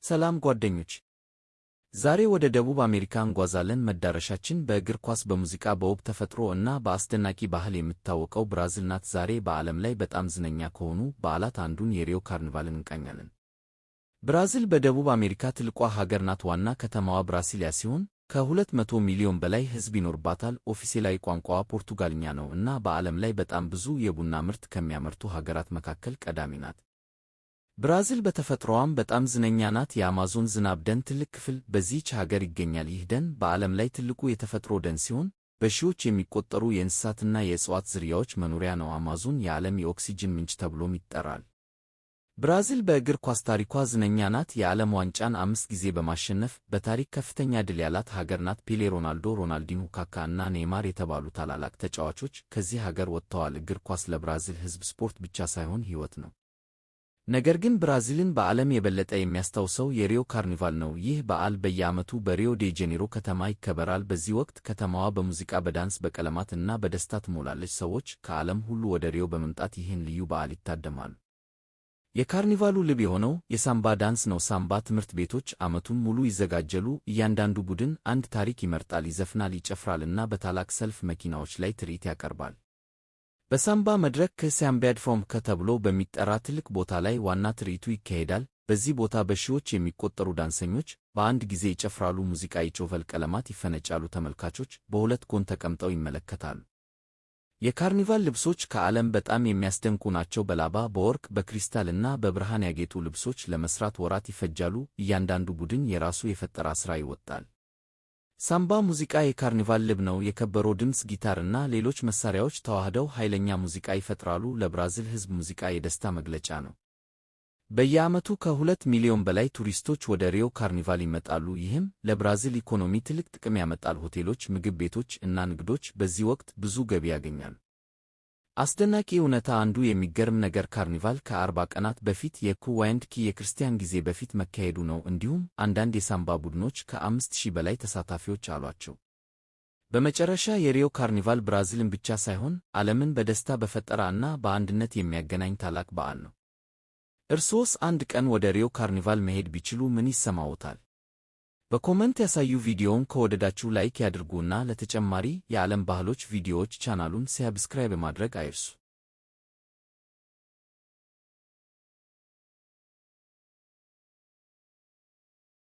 ሰላም ጓደኞች፣ ዛሬ ወደ ደቡብ አሜሪካ እንጓዛለን። መዳረሻችን በእግር ኳስ፣ በሙዚቃ፣ በውብ ተፈጥሮ እና በአስደናቂ ባህል የምትታወቀው ብራዚል ናት። ዛሬ በዓለም ላይ በጣም ዝነኛ ከሆኑ በዓላት አንዱን የሪዮ ካርኒቫልን እንቃኛለን። ብራዚል በደቡብ አሜሪካ ትልቋ ሀገር ናት። ዋና ከተማዋ ብራሲሊያ ሲሆን ከ200 ሚሊዮን በላይ ሕዝብ ይኖርባታል። ኦፊሴላዊ ቋንቋዋ ፖርቱጋልኛ ነው እና በዓለም ላይ በጣም ብዙ የቡና ምርት ከሚያመርቱ ሀገራት መካከል ቀዳሚ ናት። ብራዚል በተፈጥሮዋም በጣም ዝነኛ ናት። የአማዞን ዝናብ ደን ትልቅ ክፍል በዚህች ሀገር ይገኛል። ይህ ደን በዓለም ላይ ትልቁ የተፈጥሮ ደን ሲሆን በሺዎች የሚቆጠሩ የእንስሳትና የእጽዋት ዝርያዎች መኖሪያ ነው። አማዞን የዓለም የኦክሲጅን ምንጭ ተብሎም ይጠራል። ብራዚል በእግር ኳስ ታሪኳ ዝነኛ ናት። የዓለም ዋንጫን 5 ጊዜ በማሸነፍ በታሪክ ከፍተኛ ድል ያላት ሀገር ናት። ፔሌ፣ ሮናልዶ፣ ሮናልዲንሆ፣ ካካ እና ኔይማር የተባሉ ታላላቅ ተጫዋቾች ከዚህ ሀገር ወጥተዋል። እግር ኳስ ለብራዚል ሕዝብ ስፖርት ብቻ ሳይሆን ሕይወት ነው። ነገር ግን ብራዚልን በዓለም የበለጠ የሚያስታውሰው የሪዮ ካርኒቫል ነው። ይህ በዓል በየዓመቱ በሪዮ ዴ ጄኔሮ ከተማ ይከበራል። በዚህ ወቅት ከተማዋ በሙዚቃ፣ በዳንስ፣ በቀለማት እና በደስታ ትሞላለች። ሰዎች ከዓለም ሁሉ ወደ ሪዮ በመምጣት ይህን ልዩ በዓል ይታደማሉ። የካርኒቫሉ ልብ የሆነው የሳምባ ዳንስ ነው። ሳምባ ትምህርት ቤቶች ዓመቱን ሙሉ ይዘጋጃሉ። እያንዳንዱ ቡድን አንድ ታሪክ ይመርጣል፣ ይዘፍናል፣ ይጨፍራል እና በታላቅ ሰልፍ መኪናዎች ላይ ትርኢት ያቀርባል። በሳምባ መድረክ ሳምባድሮም ተብሎ በሚጠራ ትልቅ ቦታ ላይ ዋና ትርኢቱ ይካሄዳል። በዚህ ቦታ በሺዎች የሚቆጠሩ ዳንሰኞች በአንድ ጊዜ ይጨፍራሉ፣ ሙዚቃ ይጮኻል፣ ቀለማት ይፈነጫሉ። ተመልካቾች በሁለት ጎን ተቀምጠው ይመለከታሉ። የካርኒቫል ልብሶች ከዓለም በጣም የሚያስደንቁ ናቸው። በላባ፣ በወርቅ፣ በክሪስታል እና በብርሃን ያጌጡ ልብሶች ለመስራት ወራት ይፈጃሉ። እያንዳንዱ ቡድን የራሱ የፈጠራ ሥራ ይወጣል። ሳምባ ሙዚቃ የካርኒቫል ልብ ነው። የከበሮ ድምፅ፣ ጊታር እና ሌሎች መሣሪያዎች ተዋህደው ኃይለኛ ሙዚቃ ይፈጥራሉ። ለብራዚል ሕዝብ ሙዚቃ የደስታ መግለጫ ነው። በየዓመቱ ከ2 ሚሊዮን በላይ ቱሪስቶች ወደ ሪዮ ካርኒቫል ይመጣሉ። ይህም ለብራዚል ኢኮኖሚ ትልቅ ጥቅም ያመጣል። ሆቴሎች፣ ምግብ ቤቶች እና ንግዶች በዚህ ወቅት ብዙ ገቢ ያገኛሉ። አስደናቂ እውነታ፣ አንዱ የሚገርም ነገር ካርኒቫል ከ40 ቀናት በፊት የኩዋይንድኪ የክርስቲያን ጊዜ በፊት መካሄዱ ነው። እንዲሁም አንዳንድ የሳምባ ቡድኖች ከ5000 በላይ ተሳታፊዎች አሏቸው። በመጨረሻ የሪዮ ካርኒቫል ብራዚልን ብቻ ሳይሆን ዓለምን በደስታ በፈጠራ እና በአንድነት የሚያገናኝ ታላቅ በዓል ነው። እርስዎስ አንድ ቀን ወደ ሪዮ ካርኒቫል መሄድ ቢችሉ ምን ይሰማዎታል? በኮመንት ያሳዩ። ቪዲዮውን ከወደዳችሁ ላይክ ያድርጉ እና ለተጨማሪ የዓለም ባህሎች ቪዲዮዎች ቻናሉን ሰብስክራይብ ማድረግ አይርሱ።